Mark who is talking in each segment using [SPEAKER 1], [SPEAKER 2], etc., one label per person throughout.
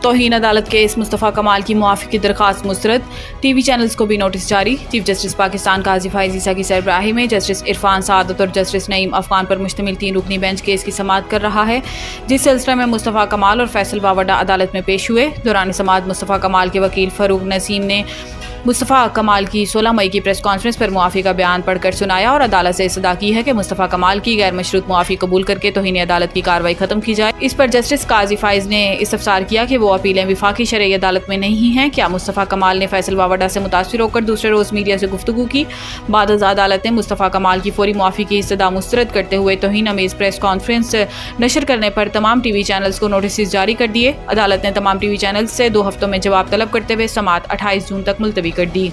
[SPEAKER 1] توہین عدالت کیس مصطفیٰ کمال کی معافی کی درخواست مسترد، ٹی وی چینلز کو بھی نوٹس جاری۔ چیف جسٹس پاکستان قاضی فائز عیسیٰ کی سربراہی میں جسٹس عرفان سعادت اور جسٹس نعیم افغان پر مشتمل 3 رکنی بینچ کیس کی سماعت کر رہا ہے، جس سلسلے میں مصطفیٰ کمال اور فیصل واوڈہ عدالت میں پیش ہوئے۔ دوران سماعت مصطفیٰ کمال کے وکیل فاروق نسیم نے مصطفیٰ کمال کی 16 مئی کی پریس کانفرنس پر معافی کا بیان پڑھ کر سنایا اور عدالت سے استدعا کی ہے کہ مصطفیٰ کمال کی غیر مشروط معافی قبول کر کے توہین عدالت کی کارروائی ختم کی جائے۔ اس پر جسٹس قاضی فائز نے استفسار کیا کہ وہ اپیلیں وفاقی شرعی عدالت میں نہیں ہیں، کیا مصطفیٰ کمال نے فیصل واوڈہ سے متاثر ہو کر دوسرے روز میڈیا سے گفتگو کی؟ بعد ازاں عدالت نے مصطفیٰ کمال کی فوری معافی کی استدعا مسترد کرتے ہوئے توہین آمیز پریس کانفرنس نشر کرنے پر تمام ٹی وی چینلز کو نوٹسز جاری کر دیے۔ عدالت نے تمام ٹی وی چینلز سے 2 ہفتوں میں جواب طلب کرتے ہوئے سماعت 28 جون تک ملتوی کر دی۔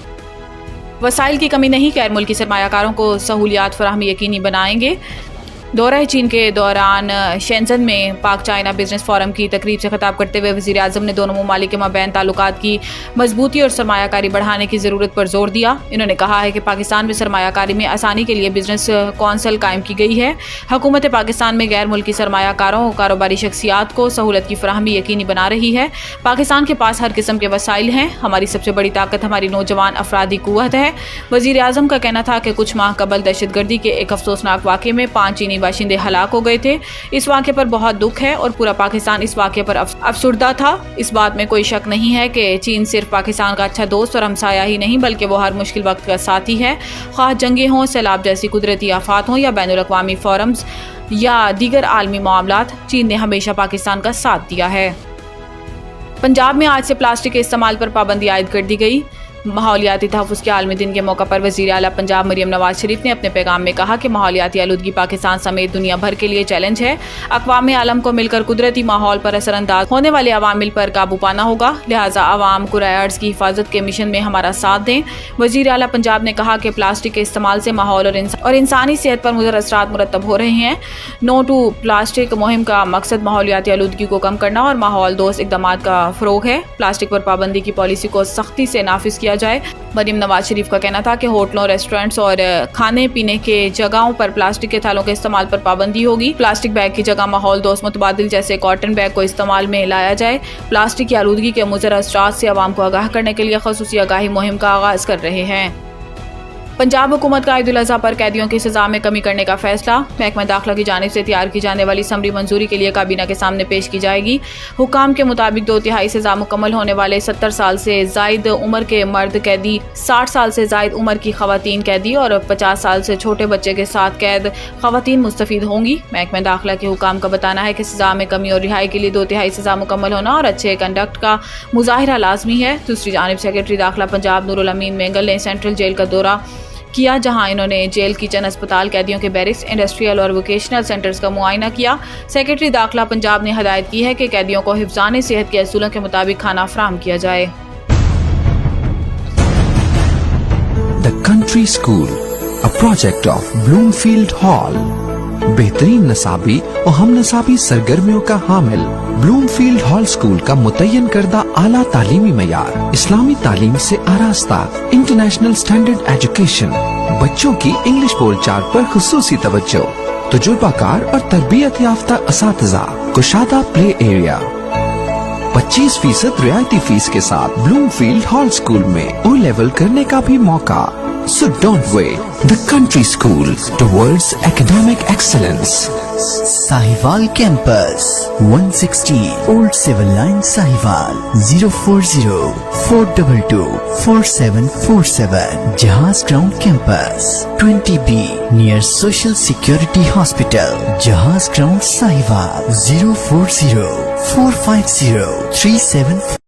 [SPEAKER 1] وسائل کی کمی نہیں، غیر ملکی سرمایہ کاروں کو سہولیات فراہمی یقینی بنائیں گے۔ دورہ چین کے دوران شینزن میں پاک چائنا بزنس فورم کی تقریب سے خطاب کرتے ہوئے وزیر اعظم نے دونوں ممالک کے مابین تعلقات کی مضبوطی اور سرمایہ کاری بڑھانے کی ضرورت پر زور دیا۔ انہوں نے کہا ہے کہ پاکستان میں سرمایہ کاری میں آسانی کے لیے بزنس کونسل قائم کی گئی ہے۔ حکومت پاکستان میں غیر ملکی سرمایہ کاروں اور کاروباری شخصیات کو سہولت کی فراہمی یقینی بنا رہی ہے۔ پاکستان کے پاس ہر قسم کے وسائل ہیں، ہماری سب سے بڑی طاقت ہماری نوجوان افرادی قوت ہے۔ وزیر اعظم کا کہنا تھا کہ کچھ ماہ قبل دہشت گردی کے ایک افسوسناک واقعے میں 5 چینی باشندے ہلاک ہو گئے تھے۔ اس واقعے پر بہت دکھ ہے اور پورا پاکستان اس واقعے پر افسردہ تھا۔ اس بات میں کوئی شک نہیں ہے کہ چین صرف پاکستان کا اچھا دوست اور ہمسایہ ہی نہیں بلکہ وہ ہر مشکل وقت کا ساتھی ہے، خواہ جنگیں ہوں، سیلاب جیسی قدرتی آفات ہوں یا بین الاقوامی فورمز یا دیگر عالمی معاملات، چین نے ہمیشہ پاکستان کا ساتھ دیا ہے۔ پنجاب میں آج سے پلاسٹک کے استعمال پر پابندی عائد کر دی گئی۔ ماحولیاتی تحفظ کے عالمی دن کے موقع پر وزیر اعلیٰ پنجاب مریم نواز شریف نے اپنے پیغام میں کہا کہ ماحولیاتی آلودگی پاکستان سمیت دنیا بھر کے لیے چیلنج ہے۔ اقوام عالم کو مل کر قدرتی ماحول پر اثر انداز ہونے والے عوامل پر قابو پانا ہوگا، لہٰذا عوام کرۂ ارض کی حفاظت کے مشن میں ہمارا ساتھ دیں۔ وزیر اعلیٰ پنجاب نے کہا کہ پلاسٹک کے استعمال سے ماحول اور انسانی صحت پر مضر اثرات مرتب ہو رہے ہیں۔ نو ٹو پلاسٹک مہم کا مقصد ماحولیاتی آلودگی کو کم کرنا اور ماحول دوست اقدامات کا فروغ ہے۔ پلاسٹک پر پابندی کی پالیسی کو سختی سے نافذ کیا جائے۔ مریم نواز شریف کا کہنا تھا کہ ہوٹلوں، ریسٹورینٹس اور کھانے پینے کے جگہوں پر پلاسٹک کے تھیلوں کے استعمال پر پابندی ہوگی۔ پلاسٹک بیگ کی جگہ ماحول دوست متبادل جیسے کاٹن بیگ کو استعمال میں لایا جائے۔ پلاسٹک کی آلودگی کے مضر اثرات سے عوام کو آگاہ کرنے کے لیے خصوصی آگاہی مہم کا آغاز کر رہے ہیں۔ پنجاب حکومت کا عید الاضحیٰ پر قیدیوں کی سزا میں کمی کرنے کا فیصلہ، محکمہ داخلہ کی جانب سے تیار کی جانے والی سمری منظوری کے لیے کابینہ کے سامنے پیش کی جائے گی۔ حکام کے مطابق 2/3 سزا مکمل ہونے والے 70 سال سے زائد عمر کے مرد قیدی، 60 سال سے زائد عمر کی خواتین قیدی اور 50 سال سے چھوٹے بچے کے ساتھ قید خواتین مستفید ہوں گی۔ محکمہ داخلہ کے حکام کا بتانا ہے کہ سزا میں کمی اور رہائی کے لیے 2/3 سزا مکمل ہونا اور اچھے کنڈکٹ کا مظاہرہ لازمی ہے۔ دوسری جانب سیکرٹری داخلہ پنجاب نور الامین مینگل نے سینٹرل جیل کا دورہ کیا، جہاں انہوں نے جیل کچن، اسپتال، قیدیوں کے بیرکس، انڈسٹریل اور ووکیشنل سینٹرز کا معائنہ کیا۔ سیکرٹری داخلہ پنجاب نے ہدایت کی ہے کہ قیدیوں کو حفظان صحت کے اصولوں کے مطابق کھانا فراہم کیا جائے۔
[SPEAKER 2] The Country School, a project of Bloomfield Hall، بہترین نصابی اور ہم نصابی سرگرمیوں کا حامل بلومفیلڈ ہال اسکول کا متعین کردہ اعلیٰ تعلیمی معیار، اسلامی تعلیم سے آراستہ، انٹرنیشنل سٹینڈرڈ ایجوکیشن، بچوں کی انگلش بول چال پر خصوصی توجہ، تجربہ کار اور تربیت یافتہ اساتذہ، کشادہ پلے ایریا، 25% رعایتی فیس کے ساتھ بلومفیلڈ ہال اسکول میں او لیول کرنے کا بھی موقع۔ So don't wait. The Country School towards academic excellence.
[SPEAKER 3] Sahiwal Campus, 160 Old Civil Line, Sahiwal, 040-422-4747. Jahaz Ground Campus, 20B, near Social Security Hospital, Jahaz Ground, Sahiwal, 040-450-37